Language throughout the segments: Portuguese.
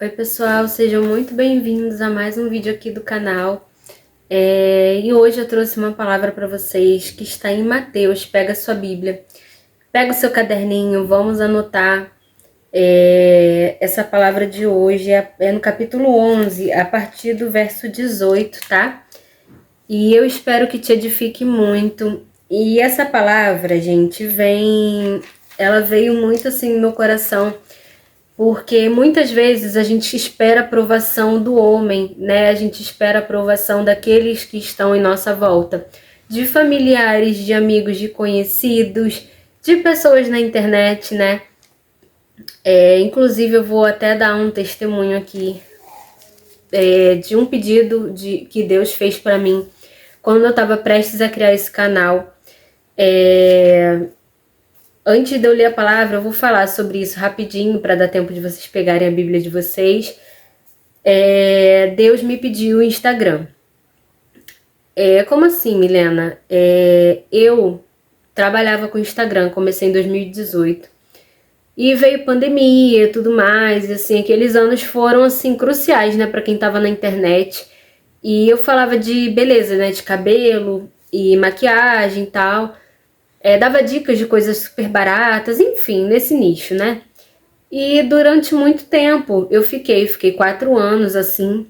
Oi pessoal, sejam muito bem-vindos a mais um vídeo aqui do canal. E hoje eu trouxe uma palavra para vocês que está em Mateus. Pega a sua Bíblia, pega o seu caderninho, vamos anotar. Essa palavra de hoje é no capítulo 11, a partir do verso 18, tá? E eu espero que te edifique muito. E essa palavra, gente, ela veio muito assim no meu coração, porque muitas vezes a gente espera a aprovação do homem, né? A gente espera a aprovação daqueles que estão em nossa volta, de familiares, de amigos, de conhecidos, de pessoas na internet, né? Inclusive eu vou até dar um testemunho aqui de um pedido que Deus fez para mim quando eu estava prestes a criar esse canal. Antes de eu ler a palavra, eu vou falar sobre isso rapidinho para dar tempo de vocês pegarem a Bíblia de vocês. Deus me pediu o Instagram. Como assim, Milena? Eu trabalhava com Instagram, comecei em 2018. E veio pandemia e tudo mais, e assim, aqueles anos foram assim cruciais, né, para quem tava na internet. E eu falava de beleza, né, de cabelo e maquiagem e tal. Dava dicas de coisas super baratas, enfim, nesse nicho, né? E durante muito tempo eu fiquei 4 anos assim,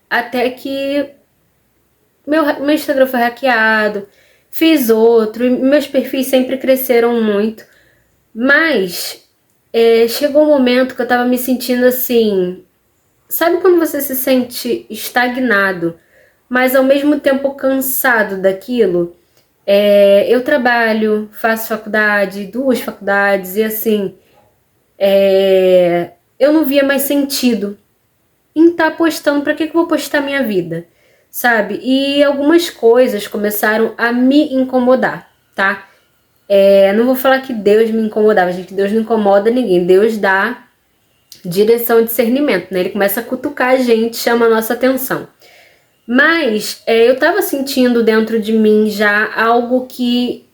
até que meu Instagram foi hackeado, fiz outro, e meus perfis sempre cresceram muito, mas chegou um momento que eu tava me sentindo assim, sabe quando você se sente estagnado, mas ao mesmo tempo cansado daquilo? Eu trabalho, faço faculdade, 2 faculdades, e assim, eu não via mais sentido em estar postando. Pra que eu vou postar minha vida? Sabe? E algumas coisas começaram a me incomodar, tá? Não vou falar que Deus me incomodava, gente, Deus não incomoda ninguém, Deus dá direção e discernimento, né? Ele começa a cutucar a gente, chama a nossa atenção. Mas eu tava sentindo dentro de mim já algo que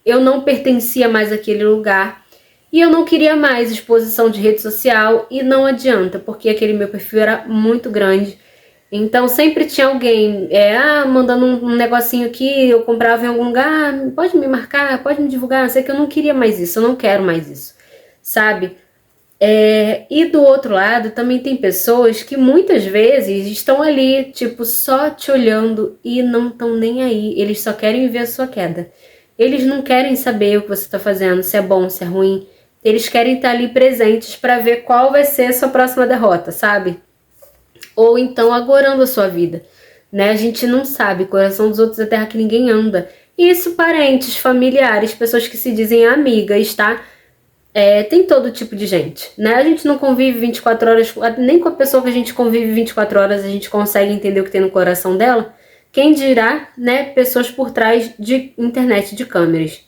eu não pertencia mais àquele lugar. E eu não queria mais exposição de rede social, e não adianta, porque aquele meu perfil era muito grande. Então sempre tinha alguém mandando um negocinho aqui, eu comprava em algum lugar, pode me marcar, pode me divulgar, sei que eu não queria mais isso, eu não quero mais isso, sabe? E do outro lado também tem pessoas que muitas vezes estão ali, tipo, só te olhando e não estão nem aí, eles só querem ver a sua queda. Eles não querem saber o que você está fazendo, se é bom, se é ruim. Eles querem estar ali presentes para ver qual vai ser a sua próxima derrota, sabe? Ou então agorando a sua vida, né? A gente não sabe, coração dos outros é terra que ninguém anda. Isso, parentes, familiares, pessoas que se dizem amigas, tá? Tem todo tipo de gente, né? A gente não convive 24 horas, nem com a pessoa que a gente convive 24 horas a gente consegue entender o que tem no coração dela. Quem dirá, né, pessoas por trás de internet, de câmeras.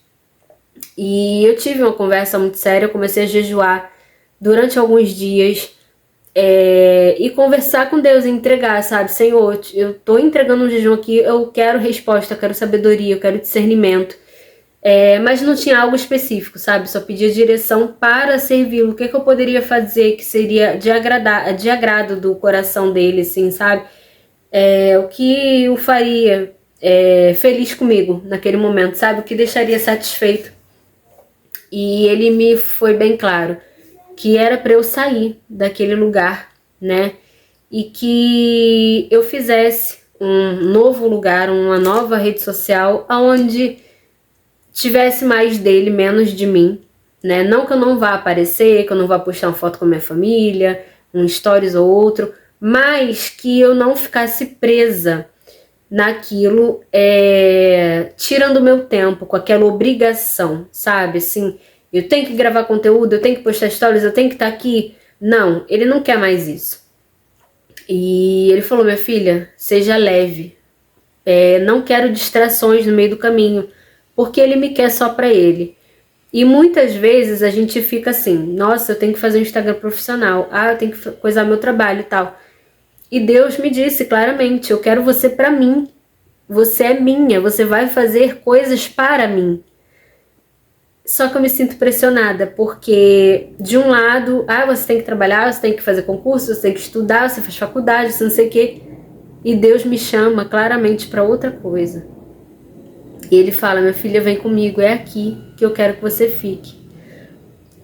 E eu tive uma conversa muito séria, eu comecei a jejuar durante alguns dias, e conversar com Deus, e entregar, sabe? Senhor, eu tô entregando um jejum aqui, eu quero resposta, eu quero sabedoria, eu quero discernimento. Mas não tinha algo específico, sabe? Só pedia direção para servi-lo. O que eu poderia fazer que seria de agrado do coração dele, assim, sabe? O que o faria feliz comigo naquele momento, sabe? O que deixaria satisfeito. E ele me foi bem claro que era para eu sair daquele lugar, né? E que eu fizesse um novo lugar, uma nova rede social, onde tivesse mais dele, menos de mim, né? Não que eu não vá aparecer, que eu não vá postar uma foto com a minha família, um stories ou outro, mas que eu não ficasse presa naquilo, tirando o meu tempo com aquela obrigação, sabe? Assim, eu tenho que gravar conteúdo, eu tenho que postar stories, eu tenho que estar aqui. Não, ele não quer mais isso. E ele falou: minha filha, seja leve. Não quero distrações no meio do caminho, porque ele me quer só pra ele. E muitas vezes a gente fica assim: nossa, eu tenho que fazer um Instagram profissional, eu tenho que coisar meu trabalho e tal. E Deus me disse claramente: eu quero você pra mim. Você é minha, você vai fazer coisas para mim. Só que eu me sinto pressionada, porque de um lado, você tem que trabalhar, você tem que fazer concurso, você tem que estudar, você faz faculdade, você não sei o quê. E Deus me chama claramente para outra coisa. E Ele fala, minha filha, vem comigo, é aqui que eu quero que você fique.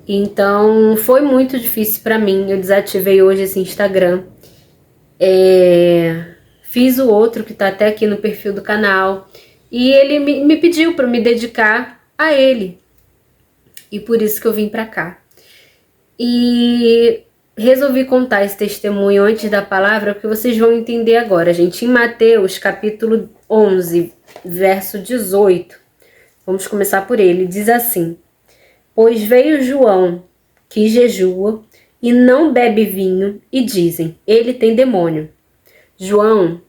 Então foi muito difícil para mim. Eu desativei hoje esse Instagram. Fiz o outro que tá até aqui no perfil do canal. E ele me pediu para me dedicar a ele. E por isso que eu vim para cá. E resolvi contar esse testemunho antes da palavra, porque vocês vão entender agora, gente. Em Mateus, capítulo 11, verso 18, vamos começar por ele, diz assim: Pois veio João, que jejua, e não bebe vinho, e dizem, ele tem demônio. João,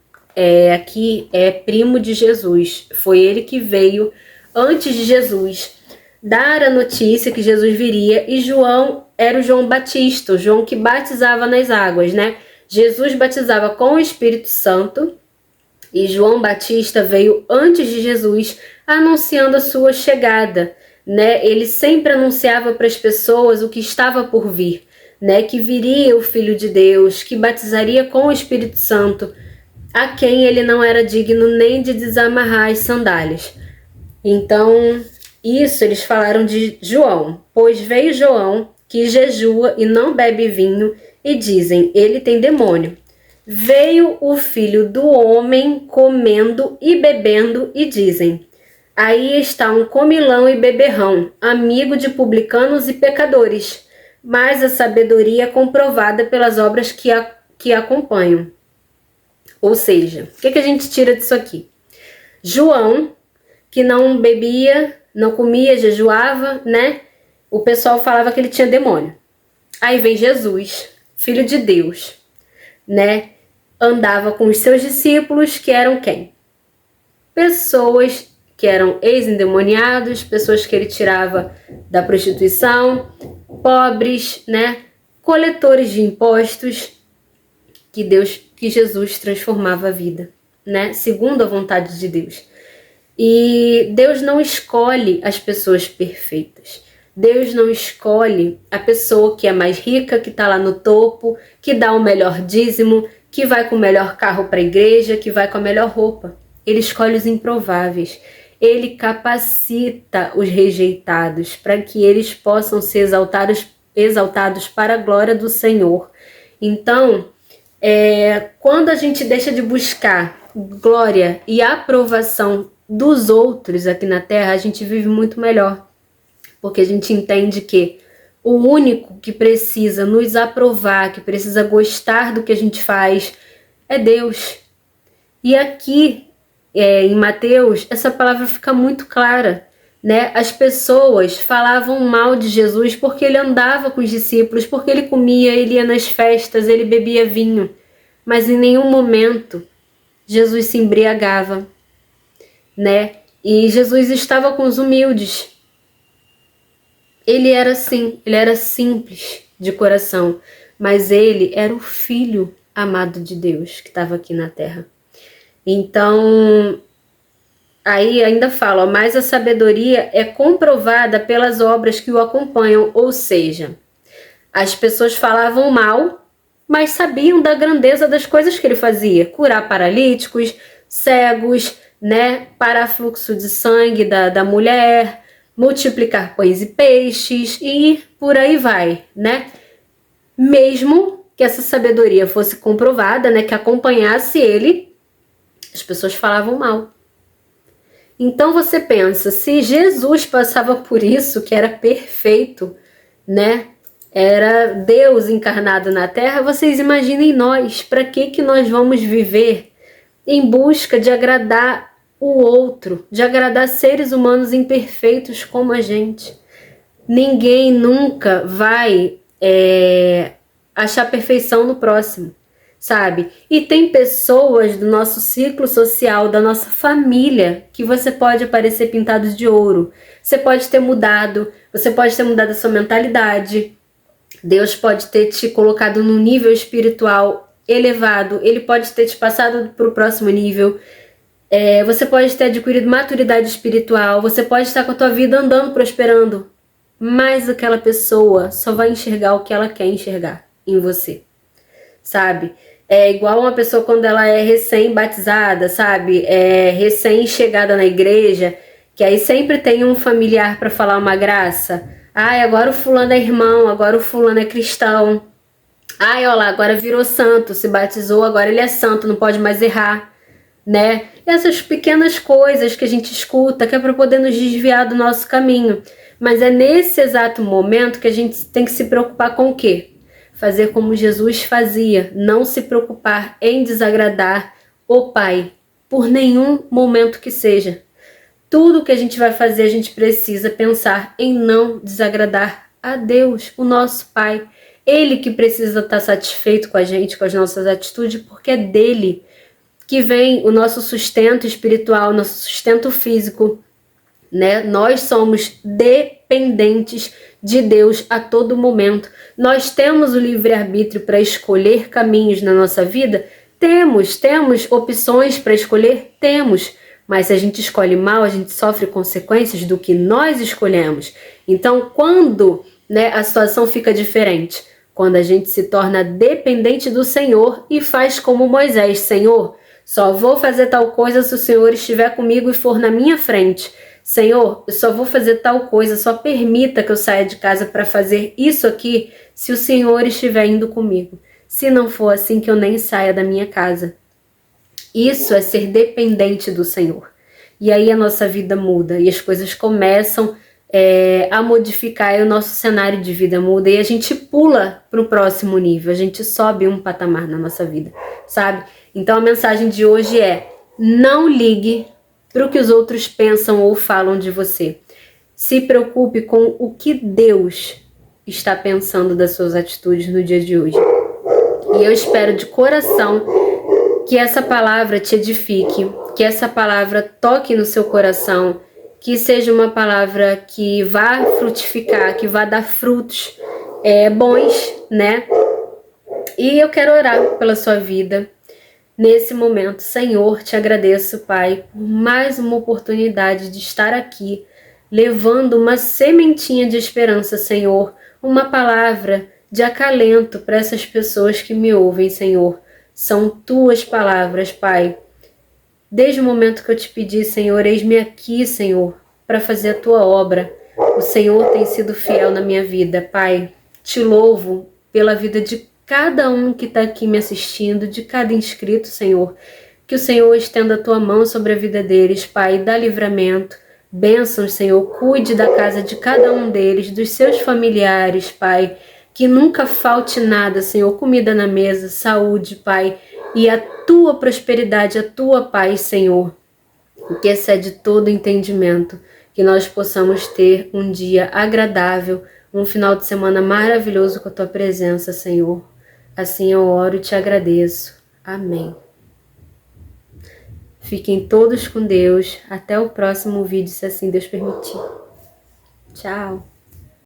aqui é primo de Jesus, foi ele que veio antes de Jesus dar a notícia que Jesus viria, e João era o João Batista, o João que batizava nas águas, né? Jesus batizava com o Espírito Santo e João Batista veio antes de Jesus, anunciando a sua chegada, né? Ele sempre anunciava para as pessoas o que estava por vir, né? Que viria o Filho de Deus, que batizaria com o Espírito Santo, a quem ele não era digno nem de desamarrar as sandálias. Então, isso eles falaram de João. Pois veio João, que jejua e não bebe vinho, e dizem, ele tem demônio. Veio o Filho do Homem comendo e bebendo, e dizem, aí está um comilão e beberrão, amigo de publicanos e pecadores, mas a sabedoria é comprovada pelas obras que acompanham. Ou seja, o que a gente tira disso aqui? João, que não bebia, não comia, jejuava, né? O pessoal falava que ele tinha demônio. Aí vem Jesus, Filho de Deus, né? Andava com os seus discípulos, que eram quem? Pessoas que eram ex-endemoniados, pessoas que ele tirava da prostituição, pobres, né? Coletores de impostos, que Jesus transformava a vida, né? Segundo a vontade de Deus. E Deus não escolhe as pessoas perfeitas. Deus não escolhe a pessoa que é mais rica, que está lá no topo, que dá o melhor dízimo, que vai com o melhor carro para a igreja, que vai com a melhor roupa. Ele escolhe os improváveis. Ele capacita os rejeitados para que eles possam ser exaltados para a glória do Senhor. Então, quando a gente deixa de buscar glória e aprovação dos outros aqui na Terra, a gente vive muito melhor, porque a gente entende que o único que precisa nos aprovar, que precisa gostar do que a gente faz, é Deus. E aqui, em Mateus, essa palavra fica muito clara, né? As pessoas falavam mal de Jesus porque ele andava com os discípulos, porque ele comia, ele ia nas festas, ele bebia vinho, mas em nenhum momento Jesus se embriagava, né? E Jesus estava com os humildes. Ele era assim, ele era simples de coração, mas ele era o Filho amado de Deus que estava aqui na terra. Então, aí ainda fala, mas a sabedoria é comprovada pelas obras que o acompanham, ou seja, as pessoas falavam mal, mas sabiam da grandeza das coisas que ele fazia, curar paralíticos, cegos, né, parar fluxo de sangue da mulher, multiplicar pães e peixes e por aí vai, né? Mesmo que essa sabedoria fosse comprovada, né, que acompanhasse ele, as pessoas falavam mal. Então você pensa, se Jesus passava por isso, que era perfeito, né? Era Deus encarnado na Terra, vocês imaginem nós, para que nós vamos viver em busca de agradar o outro, de agradar seres humanos imperfeitos como a gente? Ninguém nunca vai achar perfeição no próximo, sabe? E tem pessoas do nosso ciclo social, da nossa família, que você pode aparecer pintado de ouro. Você pode ter mudado, você pode ter mudado a sua mentalidade. Deus pode ter te colocado num nível espiritual elevado, ele pode ter te passado para o próximo nível. Você pode ter adquirido maturidade espiritual, você pode estar com a tua vida andando, prosperando, mas aquela pessoa só vai enxergar o que ela quer enxergar em você, sabe? É igual uma pessoa quando ela é recém-batizada, sabe? É recém-chegada na igreja, que aí sempre tem um familiar para falar uma graça. Ai, agora o fulano é irmão, agora o fulano é cristão. Ai, olha lá, agora virou santo, se batizou, agora ele é santo, não pode mais errar, né? Essas pequenas coisas que a gente escuta, que é para poder nos desviar do nosso caminho. Mas é nesse exato momento que a gente tem que se preocupar com o quê? Fazer como Jesus fazia, não se preocupar em desagradar o Pai, por nenhum momento que seja. Tudo que a gente vai fazer, a gente precisa pensar em não desagradar a Deus, o nosso Pai. Ele que precisa estar satisfeito com a gente, com as nossas atitudes, porque é dele que vem o nosso sustento espiritual, nosso sustento físico, né? Nós somos dependentes de Deus a todo momento. Nós temos o livre-arbítrio para escolher caminhos na nossa vida? Temos opções para escolher? Temos. Mas se a gente escolhe mal, a gente sofre consequências do que nós escolhemos. Então, quando, né, a situação fica diferente? Quando a gente se torna dependente do Senhor e faz como Moisés: Senhor, só vou fazer tal coisa se o Senhor estiver comigo e for na minha frente. Senhor, eu só vou fazer tal coisa, só permita que eu saia de casa para fazer isso aqui se o Senhor estiver indo comigo. Se não for assim, que eu nem saia da minha casa. Isso é ser dependente do Senhor. E aí a nossa vida muda e as coisas começam a modificar e o nosso cenário de vida muda e a gente pula para o próximo nível, a gente sobe um patamar na nossa vida, sabe? Então a mensagem de hoje é: não ligue para o que os outros pensam ou falam de você. Se preocupe com o que Deus está pensando das suas atitudes no dia de hoje. E eu espero de coração que essa palavra te edifique, que essa palavra toque no seu coração, que seja uma palavra que vá frutificar, que vá dar frutos bons, né? E eu quero orar pela sua vida nesse momento. Senhor, te agradeço, Pai, por mais uma oportunidade de estar aqui, levando uma sementinha de esperança, Senhor, uma palavra de acalento para essas pessoas que me ouvem, Senhor. São tuas palavras, Pai. Desde o momento que eu te pedi, Senhor, eis-me aqui, Senhor, para fazer a tua obra. O Senhor tem sido fiel na minha vida, Pai. Te louvo pela vida de cada um que está aqui me assistindo, de cada inscrito, Senhor. Que o Senhor estenda a tua mão sobre a vida deles, Pai, dá livramento. Bênçãos, Senhor, cuide da casa de cada um deles, dos seus familiares, Pai. Que nunca falte nada, Senhor, comida na mesa, saúde, Pai, e a tua prosperidade, a tua paz, Senhor, que excede todo entendimento, que nós possamos ter um dia agradável, um final de semana maravilhoso com a tua presença, Senhor. Assim eu oro e te agradeço. Amém. Fiquem todos com Deus. Até o próximo vídeo, se assim Deus permitir. Tchau.